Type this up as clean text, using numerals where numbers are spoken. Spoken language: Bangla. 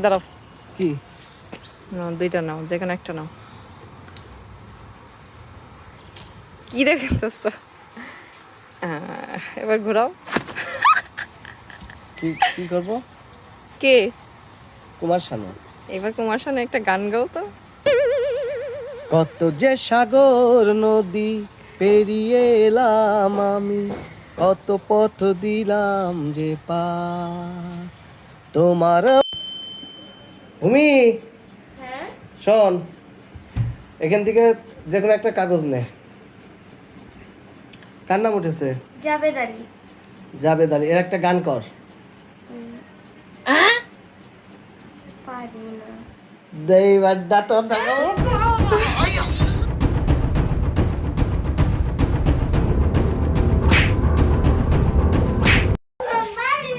দাঁড়াও। কি নাও, দুইটা নাও, যে কোনো একটা নাও। কি দেখতেছ? এবার ঘোরাও। কি কি করব? কে? কুমার শানু। এবার কুমার শানু একটা গান গাও তো। কত যে সাগর নদী পেরিয়ে এলাম আমি, কত পথ দিলাম যে পার তোমার। ভূমি, হ্যাঁ, শোন, এখান থেকে যে কোনো একটা কাগজ নে। কার নাম উঠেছে? জাবেদ আলী। জাবেদ আলী। এর একটা গান কর। পারি না। এইবার দাঁত